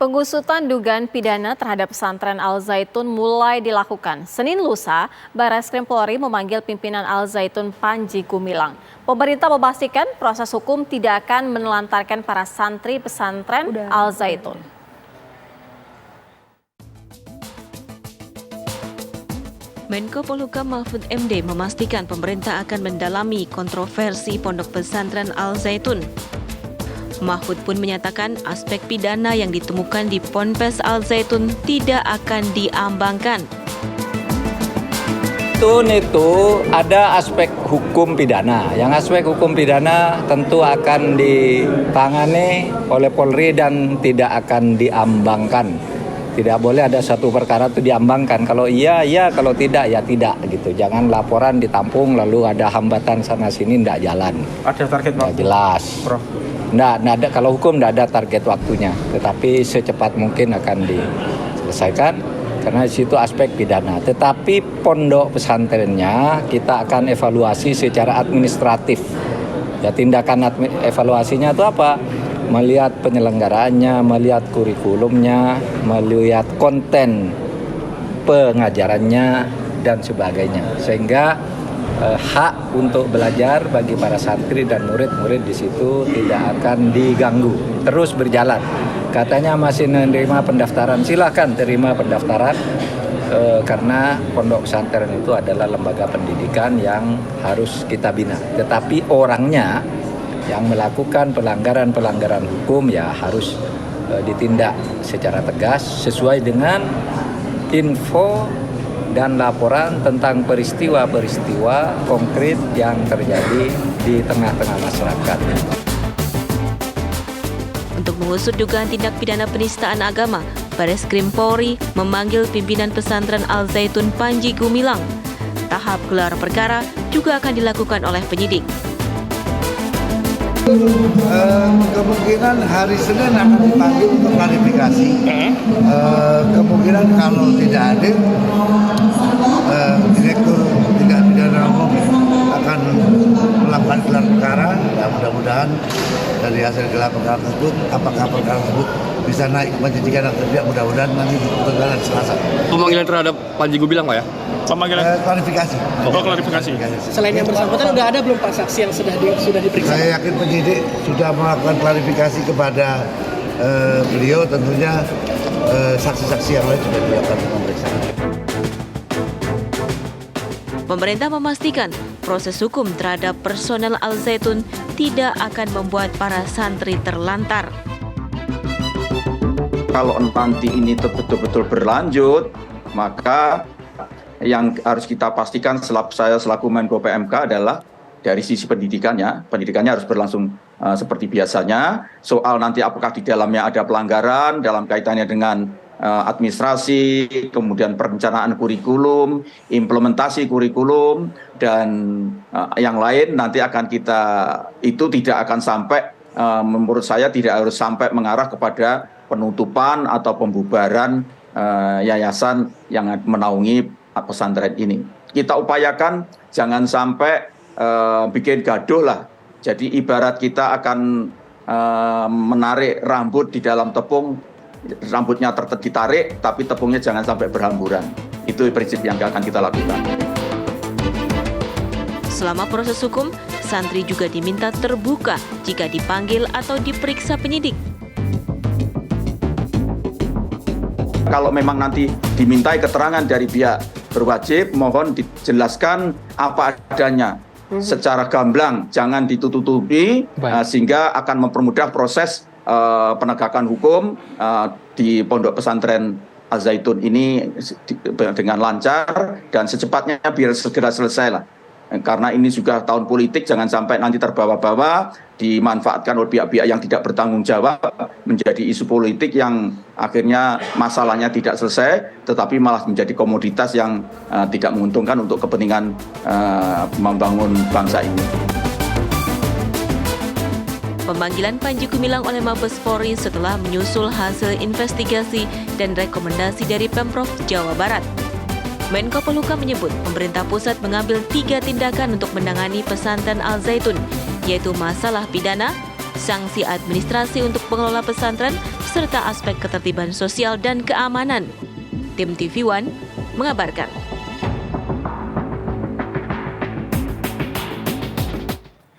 Pengusutan dugaan pidana terhadap pesantren Al Zaitun mulai dilakukan. Senin lusa, Barreskrim Polri memanggil pimpinan Al Zaitun Panji Gumilang. Pemerintah memastikan proses hukum tidak akan menelantarkan para santri pesantren Al Zaitun. Menko Polhukam Mahfud MD memastikan pemerintah akan mendalami kontroversi pondok pesantren Al Zaitun. Mahfud pun menyatakan aspek pidana yang ditemukan di Ponpes Al Zaitun tidak akan diambangkan. Itu ada aspek hukum pidana. Yang aspek hukum pidana tentu akan ditangani oleh Polri dan tidak akan diambangkan. Tidak boleh ada satu perkara itu diambangkan. Kalau iya, iya. Kalau tidak, ya tidak. Gitu. Jangan laporan ditampung lalu ada hambatan sana-sini, tidak jalan. Ada target waktu? Jelas. Prof. Nggak ada, kalau hukum tidak ada target waktunya. Tetapi secepat mungkin akan diselesaikan. Karena di situ aspek pidana. Tetapi pondok pesantrennya kita akan evaluasi secara administratif. Ya, tindakan evaluasinya itu apa? Melihat penyelenggaraannya, melihat kurikulumnya, melihat konten pengajarannya dan sebagainya. Sehingga hak untuk belajar bagi para santri dan murid-murid di situ tidak akan diganggu, terus berjalan. Katanya masih menerima pendaftaran, silakan terima pendaftaran karena pondok pesantren itu adalah lembaga pendidikan yang harus kita bina. Tetapi orangnya yang melakukan pelanggaran-pelanggaran hukum ya harus ditindak secara tegas sesuai dengan info dan laporan tentang peristiwa-peristiwa konkret yang terjadi di tengah-tengah masyarakat. Untuk mengusut dugaan tindak pidana penistaan agama, Barreskrim Polri memanggil pimpinan pesantren Al Zaitun Panji Gumilang. Tahap gelar perkara juga akan dilakukan oleh penyidik. Kemungkinan hari Senin akan dipanggil untuk klarifikasi. Kemungkinan kalau tidak hadir, Direktur Tindak Pidana Umum akan melakukan gelar perkara. Ya, mudah-mudahan dari hasil gelar perkara tersebut, apakah perkara tersebut bisa naik ke penyidikan atau tidak, mudah-mudahan nanti diputuskan hari Selasa. Pemanggilan terhadap Panji Gumilang, Pak ya? Pemanggilan klarifikasi. Klarifikasi. Selain yang bersangkutan udah ada belum Pak saksi yang sudah diperiksa? Saya yakin penyidik sudah melakukan klarifikasi kepada beliau, tentunya saksi-saksi yang lain sudah dilakukan pemeriksaan. Pemerintah memastikan proses hukum terhadap personel Al Zaitun tidak akan membuat para santri terlantar. Kalau nanti ini betul-betul berlanjut, maka yang harus kita pastikan saya selaku Menko PMK adalah dari sisi pendidikannya harus berlangsung seperti biasanya. Soal nanti apakah di dalamnya ada pelanggaran dalam kaitannya dengan administrasi, kemudian perencanaan kurikulum, implementasi kurikulum, dan yang lain nanti akan itu tidak akan sampai, menurut saya tidak harus sampai mengarah kepada penutupan atau pembubaran yayasan yang menaungi pesantren ini. Kita upayakan jangan sampai bikin gaduh lah. Jadi ibarat kita akan menarik rambut di dalam tepung, rambutnya ditarik tapi tepungnya jangan sampai berhamburan. Itu prinsip yang akan kita lakukan. Selama proses hukum, santri juga diminta terbuka jika dipanggil atau diperiksa penyidik. Kalau memang nanti dimintai keterangan dari pihak berwajib, mohon dijelaskan apa adanya secara gamblang, jangan ditutupi sehingga akan mempermudah proses penegakan hukum di pondok pesantren Al Zaitun ini dengan lancar dan secepatnya biar segera selesai lah. Karena ini juga tahun politik, jangan sampai nanti terbawa-bawa dimanfaatkan oleh pihak-pihak yang tidak bertanggung jawab menjadi isu politik yang akhirnya masalahnya tidak selesai tetapi malah menjadi komoditas yang tidak menguntungkan untuk kepentingan membangun bangsa ini. Pemanggilan Panji Gumilang oleh Mabes Polri setelah menyusul hasil investigasi dan rekomendasi dari Pemprov Jawa Barat. Menko Polhukam menyebut pemerintah pusat mengambil 3 tindakan untuk menangani pesantren Al Zaitun, yaitu masalah pidana, sanksi administrasi untuk pengelola pesantren, serta aspek ketertiban sosial dan keamanan. Tim TV One mengabarkan.